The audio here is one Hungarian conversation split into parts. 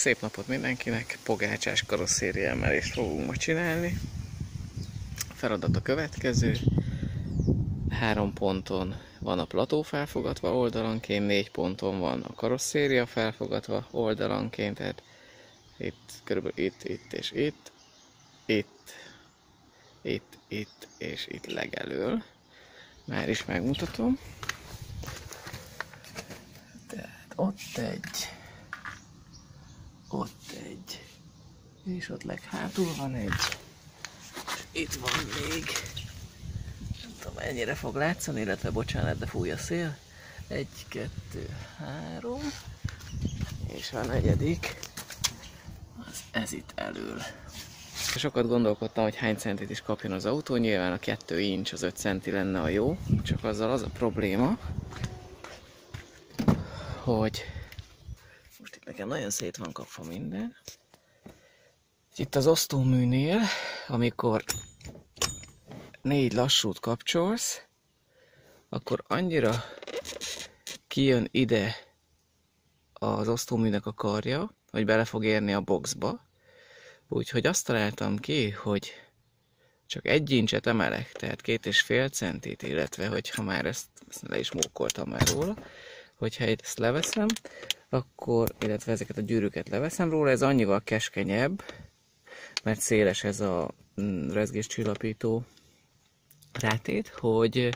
Szép napot mindenkinek! Pogácsás karosszéria emelést fogunk ma csinálni. A feladat a következő. 3 ponton van a plató felfogatva oldalanként, 4 ponton van a karosszéria felfogatva oldalanként, tehát itt, körülbelül itt és itt, itt és itt legelől. Már is megmutatom. Tehát ott egy, és ott leghátul van egy, és itt van még, nem tudom ennyire fog látszani, illetve bocsánat, de fúj a szél, 1, 2, 3, és a negyedik, az ez itt elől. Sokat gondolkodtam, hogy hány centit is kapjon az autó, nyilván a 2 inch az 5 centi lenne a jó, csak azzal az a probléma, hogy most itt nekem nagyon szét van kapva minden. Itt az osztóműnél, amikor 4 lassút kapcsolsz, akkor annyira kijön ide az osztóműnek a karja, hogy bele fog érni a boxba. Úgyhogy azt találtam ki, hogy csak 1 incset emelek, tehát 2,5 centit, illetve hogyha már ezt le is mókoltam már róla, hogyha ezt leveszem, akkor, illetve ezeket a gyűrűket leveszem róla, ez annyival keskenyebb, mert széles ez a rezgéscsillapító rátét, hogy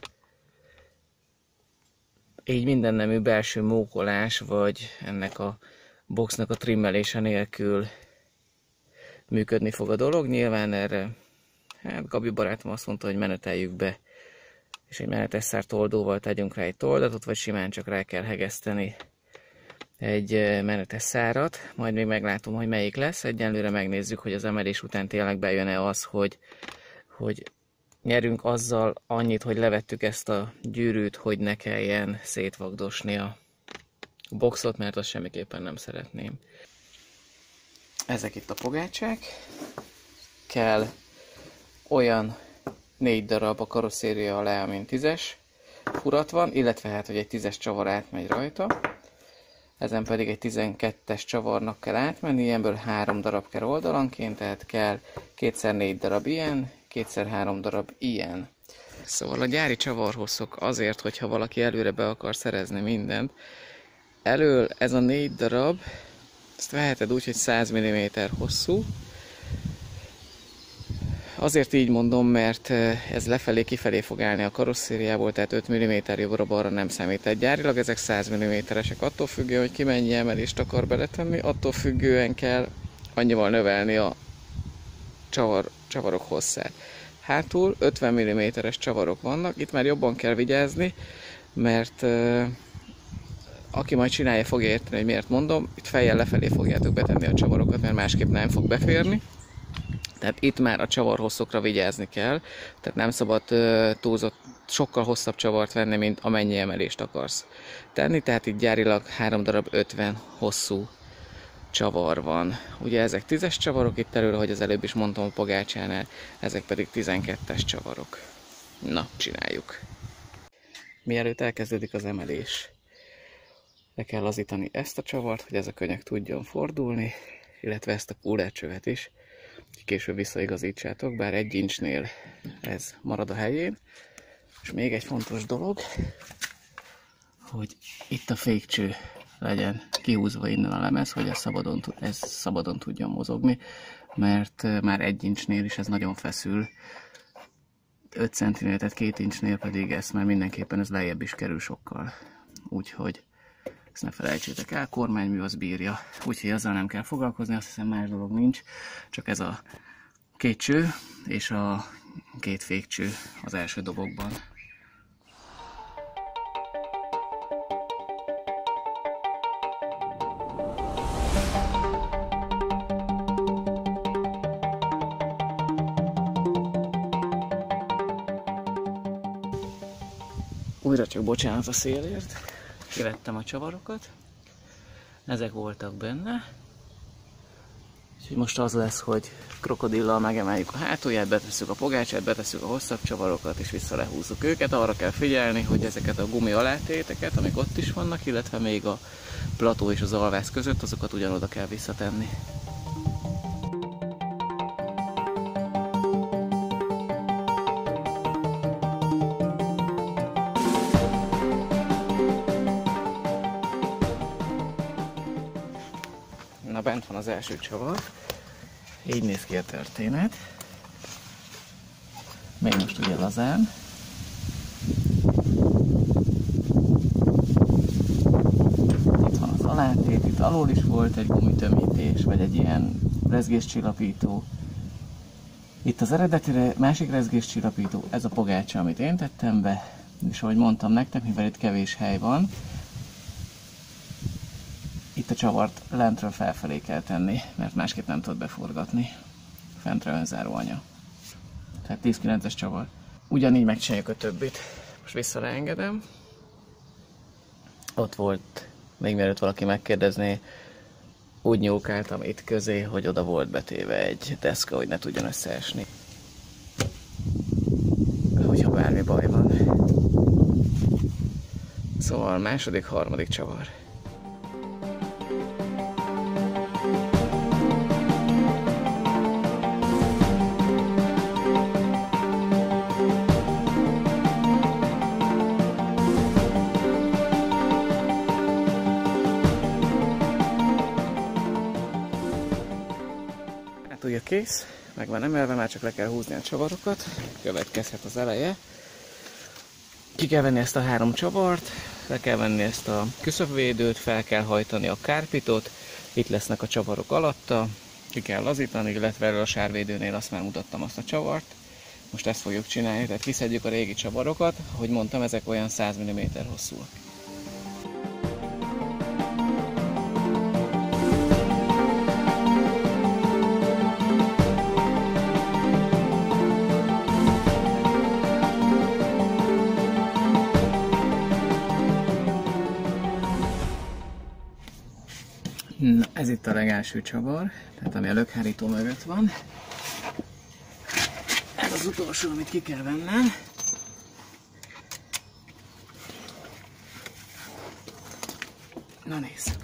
így minden nemű belső mókolás, vagy ennek a boxnak a trimmelése nélkül működni fog a dolog. Nyilván erre, hát Gabi barátom azt mondta, hogy meneteljük be, és egy menetes szártoldóval tegyünk rá egy toldatot, vagy simán csak rá kell hegeszteni egy menetes szárat, majd még meglátom, hogy melyik lesz. Egyenlőre megnézzük, hogy az emelés után tényleg bejön-e az, hogy nyerünk azzal annyit, hogy levettük ezt a gyűrűt, hogy ne kelljen szétvagdosni a boxot, mert azt semmiképpen nem szeretném. Ezek itt a pogácsák. Kell olyan 4 darab a karosszéria alá, mint 10-es furat van, illetve hát, hogy egy 10-es csavar átmegy rajta. Ezen pedig egy 12-es csavarnak kell átmenni, ilyenből 3 darab kell oldalanként, tehát kell 2x4 darab ilyen, 2x3 darab ilyen. Szóval a gyári csavarhosszok azért, hogyha valaki előre be akar szerezni mindent, elől ez a 4 darab, ezt veheted úgy, hogy 100 mm hosszú. Azért így mondom, mert ez lefelé-kifelé fog állni a karosszériából, tehát 5 mm jobbra-balra nem számít. Gyárilag ezek 100 mm-esek, attól függően, hogy ki mennyi emelést akar beletenni, attól függően kell annyival növelni a csavarok hosszát. Hátul 50 mm-es csavarok vannak, itt már jobban kell vigyázni, mert aki majd csinálja, fogja érteni, hogy miért mondom, itt fejjel lefelé fogjátok betenni a csavarokat, mert másképp nem fog beférni. Tehát itt már a csavarhosszokra vigyázni kell, tehát nem szabad túlzott, sokkal hosszabb csavart venni, mint amennyi emelést akarsz tenni, tehát itt gyárilag 3 darab 50 hosszú csavar van. Ugye ezek 10-es csavarok itt elől, ahogy az előbb is mondtam a pogácsánál, ezek pedig 12-es csavarok. Na, csináljuk! Mielőtt elkezdődik az emelés, le kell lazítani ezt a csavart, hogy ez a könyök tudjon fordulni, illetve ezt a kullercsövet is, később visszaigazítsátok, bár 1 inchnél ez marad a helyén. És még egy fontos dolog, hogy itt a fékcső legyen kihúzva innen a lemez, hogy ez szabadon tudjon mozogni, mert már 1 inchnél is ez nagyon feszül, 5 cm-nél, tehát 2 inchnél pedig ez már mindenképpen ez lejjebb is kerül sokkal. Úgyhogy ezt ne felejtsétek el, kormánymű az bírja, úgyhogy azzal nem kell foglalkozni, azt hiszem más dolog nincs, csak ez a 2 cső és a 2 fékcső az első dobokban. Újra csak bocsánat a szélért, kivettem a csavarokat, ezek voltak benne, úgyhogy most az lesz, hogy krokodillal megemeljük a hátulját, betesszük a pogácsát, betesszük a hosszabb csavarokat és vissza lehúzzuk őket. Arra kell figyelni, hogy ezeket a gumi alátéteket, amik ott is vannak, illetve még a plató és az alvász között, azokat ugyanoda kell visszatenni. Na, bent van az első csavar. Így néz ki a történet. Még most ugye lazán. Itt van az alátét, itt alól is volt egy gumitömítés, vagy egy ilyen rezgéscsillapító. Itt az eredeti másik rezgéscsillapító, ez a pogácsa, amit én tettem be. És ahogy mondtam nektek, mivel itt kevés hely van, itt a csavart lentről felfelé kell tenni, mert másképp nem tudod beforgatni. Fentre önzáró anya. Tehát 10-9-es csavar. Ugyanígy megcsináljuk a többit. Most vissza leengedem. Ott volt, még mielőtt valaki megkérdezné, úgy nyúlkáltam itt közé, hogy oda volt betéve egy deszka, hogy ne tudjon összeesni. Hogyha bármi baj van. Szóval második, harmadik csavar. Ugye kész, meg van emelve, már csak le kell húzni a csavarokat, következhet az eleje. Ki kell venni ezt a 3 csavart, le kell venni ezt a küszöbvédőt, fel kell hajtani a kárpitot, itt lesznek a csavarok alatta, ki kell lazítani, illetve erről a sárvédőnél azt már mutattam, azt a csavart. Most ezt fogjuk csinálni, tehát kiszedjük a régi csavarokat, ahogy mondtam, ezek olyan 100 mm hosszúak. Na, ez itt a legelső csavar, tehát ami a lökhárító mögött van. Ez az utolsó, amit ki kell vennem. Na nézd!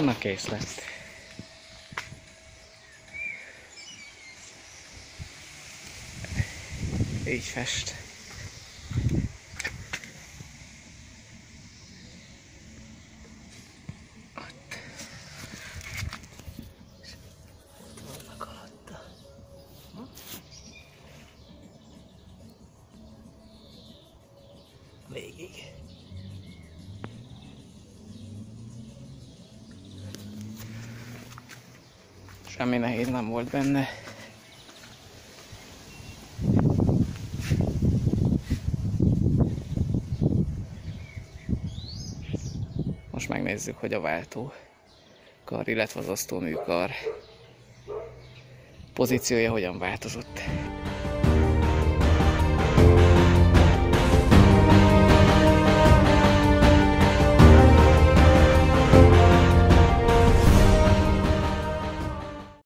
Na, kész lett. Így fest. Ott. Vannak alatta. Végig. Semmi nehéz nem volt benne. Most megnézzük, hogy a váltókar, illetve az osztóműkar pozíciója hogyan változott.